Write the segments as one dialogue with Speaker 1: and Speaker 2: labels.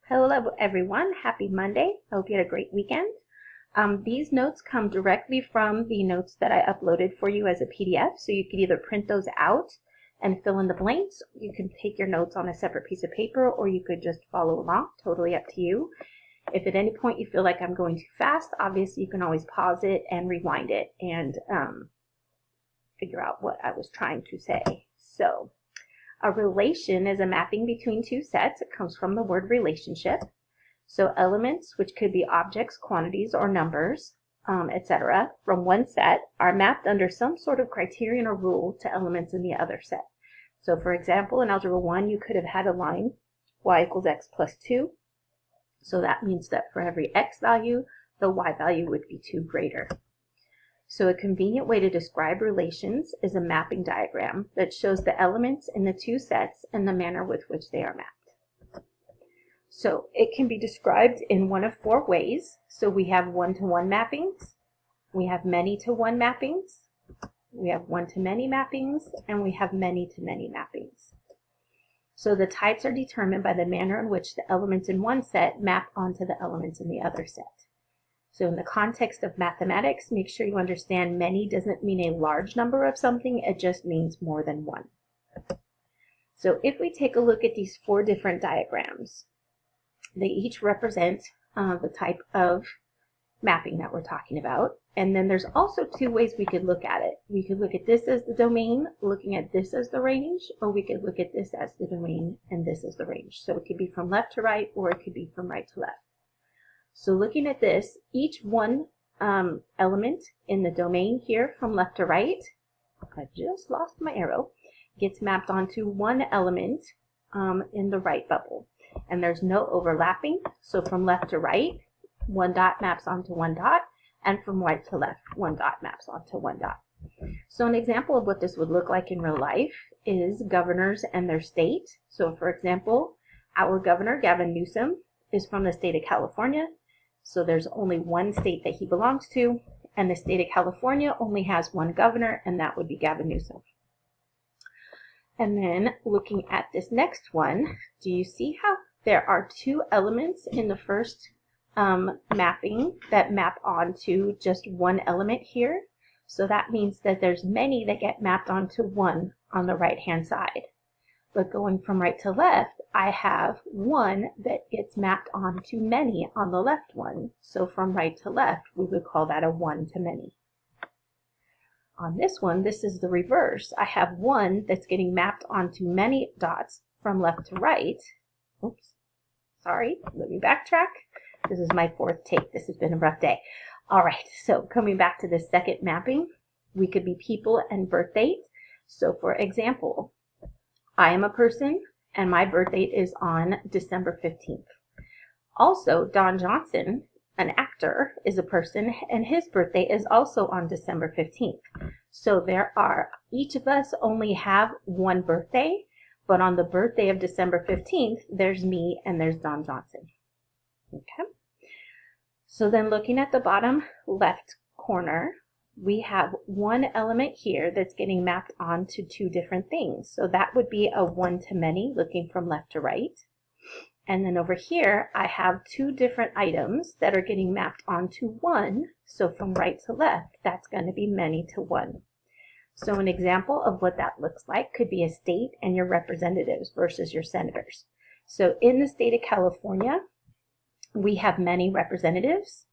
Speaker 1: Hello everyone, happy Monday. I hope you had a great weekend. These notes come directly from the notes that I uploaded for you as a PDF, so you can either print those out and fill in the blanks, you can take your notes on a separate piece of paper, or you could just follow along, totally up to you. If at any point you feel like I'm going too fast, obviously you can always pause it and rewind it and figure out what I was trying to say. So, a relation is a mapping between two sets. It comes from the word relationship. So elements, which could be objects, quantities, or numbers, etc., from one set are mapped under some sort of criterion or rule to elements in the other set. So for example, in Algebra 1, you could have had a line, y equals x plus 2. So that means that for every x value, the y value would be 2 greater. So a convenient way to describe relations is a mapping diagram that shows the elements in the two sets and the manner with which they are mapped. So it can be described in one of 4 ways. So we have one-to-one mappings, we have many-to-one mappings, we have one-to-many mappings, and we have many-to-many mappings. So the types are determined by the manner in which the elements in one set map onto the elements in the other set. So in the context of mathematics, make sure you understand many doesn't mean a large number of something, it just means more than one. So if we take a look at these 4 different diagrams, they each represent the type of mapping that we're talking about. And then there's also 2 ways we could look at it. We could look at this as the domain, looking at this as the range, or we could look at this as the domain and this as the range. So it could be from left to right, or it could be from right to left. So looking at this, each one element in the domain here from left to right, I just lost my arrow, gets mapped onto one element in the right bubble. And there's no overlapping, so from left to right, one dot maps onto one dot, and from right to left, one dot maps onto one dot. So an example of what this would look like in real life is governors and their state. So for example, our governor, Gavin Newsom, is from the state of California. So there's only one state that he belongs to, and the state of California only has one governor, and that would be Gavin Newsom. And then looking at this next one, do you see how there are 2 elements in the first mapping that map onto just one element here? So that means that there's many that get mapped onto one on the right-hand side. But going from right to left, I have one that gets mapped onto many on the left one. So from right to left, we would call that a one-to-many. On this one, this is the reverse. I have one that's getting mapped onto many dots from left to right. Oops, sorry, let me backtrack. This is my 4th take. This has been a rough day. All right, so coming back to the second mapping, we could be people and birth date. So for example, I am a person and my birth date is on December 15th. Also, Don Johnson, an actor, is a person and his birthday is also on December 15th. So each of us only have one birthday, but on the birthday of December 15th, there's me and there's Don Johnson. Okay. So then looking at the bottom left corner, we have one element here that's getting mapped onto 2 different things. So that would be a one-to-many looking from left to right. And then over here, I have 2 different items that are getting mapped onto one. So from right to left, that's going to be many to one. So an example of what that looks like could be a state and your representatives versus your senators. So in the state of California, we have many representatives.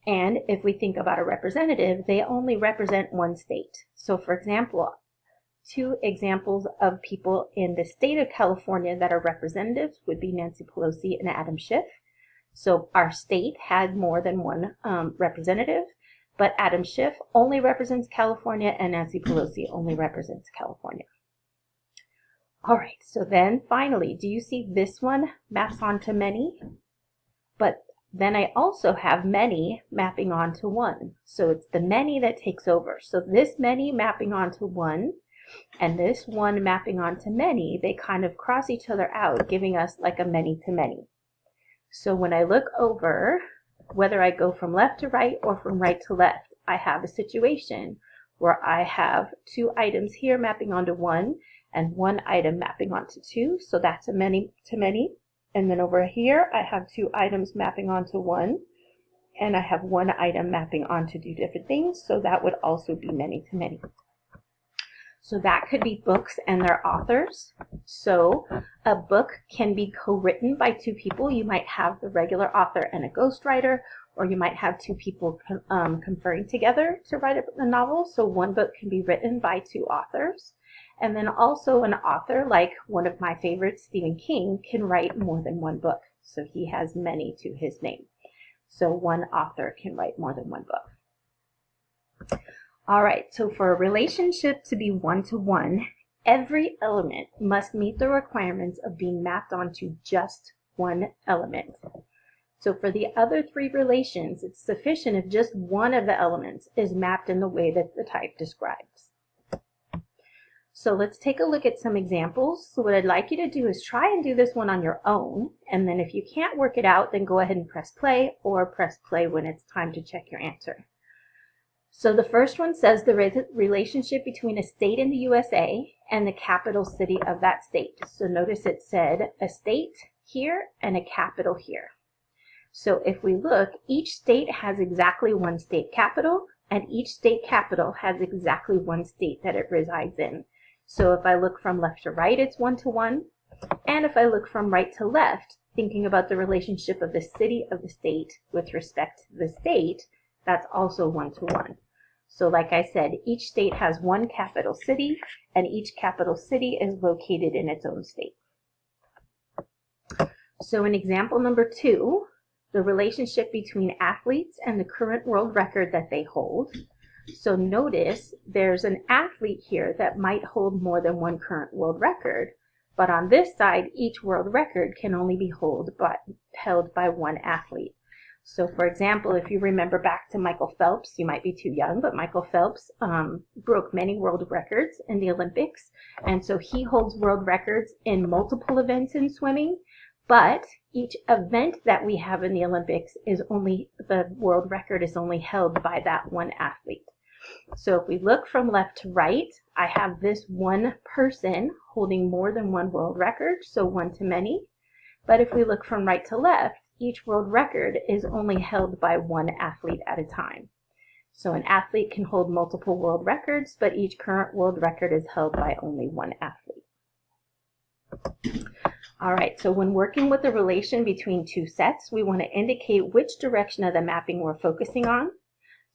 Speaker 1: And if we think about a representative, they only represent one state. So for example, 2 examples of people in the state of California that are representatives would be Nancy Pelosi and Adam Schiff. So our state had more than one representative, but Adam Schiff only represents California and Nancy Pelosi only represents California. All right, so then finally, do you see this one maps onto many? But then I also have many mapping onto one. So it's the many that takes over. So this many mapping onto one and this one mapping onto many, they kind of cross each other out, giving us like a many to many. So when I look over, whether I go from left to right or from right to left, I have a situation where I have 2 items here mapping onto one and 1 item mapping onto 2. So that's a many to many. And then over here, I have 2 items mapping onto 1, and I have 1 item mapping onto 2 different things, so that would also be many to many. So that could be books and their authors. So a book can be co-written by 2 people. You might have the regular author and a ghostwriter, or you might have 2 people conferring together to write a novel. So one book can be written by 2 authors. And then also an author, like one of my favorites, Stephen King, can write more than 1 book. So he has many to his name. So one author can write more than 1 book. All right, so for a relationship to be one-to-one, every element must meet the requirements of being mapped onto just 1 element. So for the other 3 relations, it's sufficient if just one of the elements is mapped in the way that the type describes. So let's take a look at some examples. So what I'd like you to do is try and do this one on your own, and then if you can't work it out, then go ahead and press play, or press play when it's time to check your answer. So the first one says the relationship between a state in the USA and the capital city of that state. So notice it said a state here and a capital here. So if we look, each state has exactly 1 state capital, and each state capital has exactly 1 state that it resides in. So if I look from left to right, it's 1-to-1. And if I look from right to left, thinking about the relationship of the city of the state with respect to the state, that's also 1-to-1. So like I said, each state has 1 capital city, and each capital city is located in its own state. So in example number 2, the relationship between athletes and the current world record that they hold. So notice there's an athlete here that might hold more than 1 current world record, but on this side, each world record can only be held by 1 athlete. So for example, if you remember back to Michael Phelps, you might be too young, but Michael Phelps broke many world records in the Olympics, and so he holds world records in multiple events in swimming, but each event that we have in the Olympics is only, the world record is only held by that 1 athlete. So if we look from left to right, I have this 1 person holding more than 1 world record, so 1 to many. But if we look from right to left, each world record is only held by 1 athlete at a time. So an athlete can hold multiple world records, but each current world record is held by only 1 athlete. All right, so when working with the relation between 2 sets, we want to indicate which direction of the mapping we're focusing on.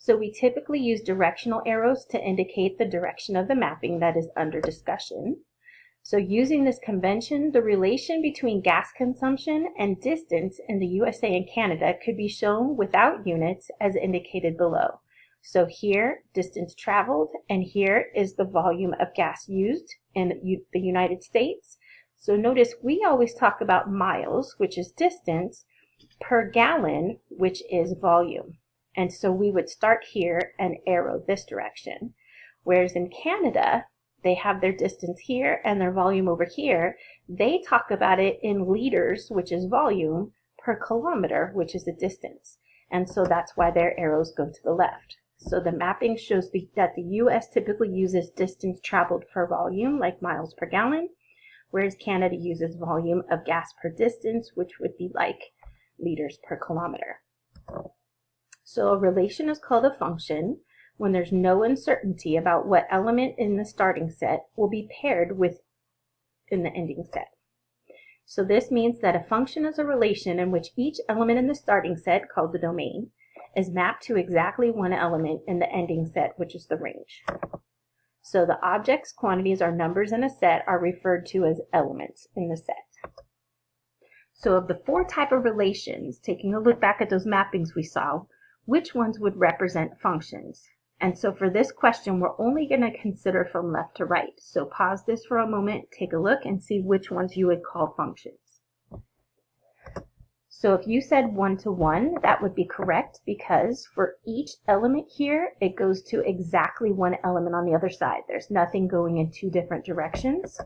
Speaker 1: So we typically use directional arrows to indicate the direction of the mapping that is under discussion. So using this convention, the relation between gas consumption and distance in the USA and Canada could be shown without units as indicated below. So here, distance traveled, and here is the volume of gas used in the United States. So notice we always talk about miles, which is distance, per gallon, which is volume. And so we would start here and arrow this direction. Whereas in Canada, they have their distance here and their volume over here. They talk about it in liters, which is volume, per kilometer, which is the distance. And so that's why their arrows go to the left. So the mapping shows that the US typically uses distance traveled per volume, like miles per gallon, whereas Canada uses volume of gas per distance, which would be like liters per kilometer. So a relation is called a function when there's no uncertainty about what element in the starting set will be paired with in the ending set. So this means that a function is a relation in which each element in the starting set, called the domain, is mapped to exactly 1 element in the ending set, which is the range. So the objects, quantities, or numbers in a set are referred to as elements in the set. So of the 4 types of relations, taking a look back at those mappings we saw, which ones would represent functions? And so for this question, we're only going to consider from left to right. So pause this for a moment, take a look, and see which ones you would call functions. So if you said 1-to-1, that would be correct because for each element here, it goes to exactly 1 element on the other side. There's nothing going in 2 different directions.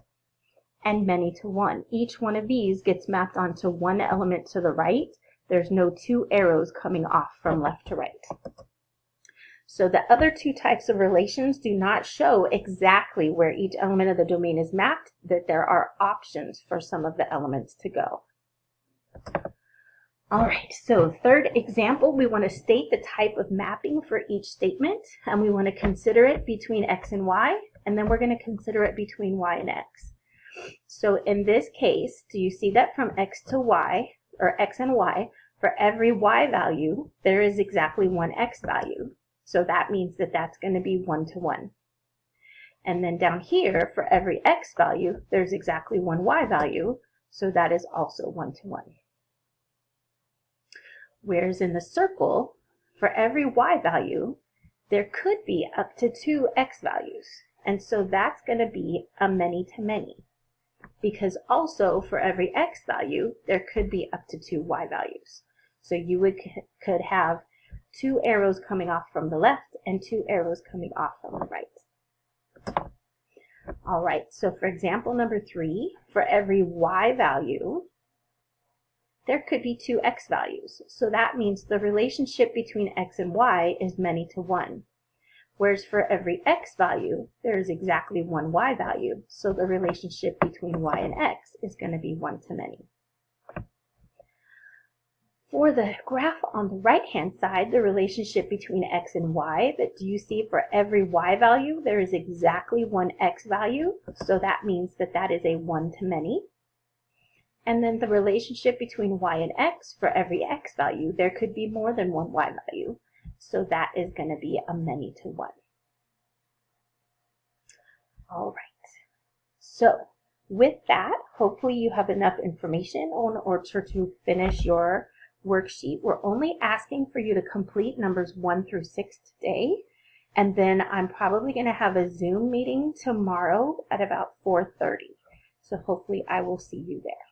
Speaker 1: And many to 1. Each one of these gets mapped onto 1 element to the right. There's no 2 arrows coming off from left to right. So the other 2 types of relations do not show exactly where each element of the domain is mapped, that there are options for some of the elements to go. All right, so third example, we want to state the type of mapping for each statement, and we want to consider it between x and y, and then we're going to consider it between y and x. So in this case, do you see that from x to y, or x and y, for every y value, there is exactly one x value. So that means that that's going to be 1 to 1. And then down here, for every x value, there's exactly one y value, so that is also 1 to 1. Whereas in the circle, for every y value, there could be up to 2 x values. And so that's going to be a many to many. Because also for every x value, there could be up to 2 y values. So you could have 2 arrows coming off from the left and 2 arrows coming off from the right. All right, so for example number 3, for every y value, there could be 2 x values. So that means the relationship between x and y is many to 1. Whereas for every x value, there is exactly one y value. So the relationship between y and x is going to be 1 to many. For the graph on the right-hand side, the relationship between x and y, that do you see for every y value, there is exactly one x value. So that means that that is a 1 to many. And then the relationship between y and x, for every x value, there could be more than one y value. So that is going to be a many to 1. All right. So with that, hopefully you have enough information in order to finish your worksheet. We're only asking for you to complete numbers 1 through 6 today. And then I'm probably going to have a Zoom meeting tomorrow at about 4:30. So hopefully I will see you there.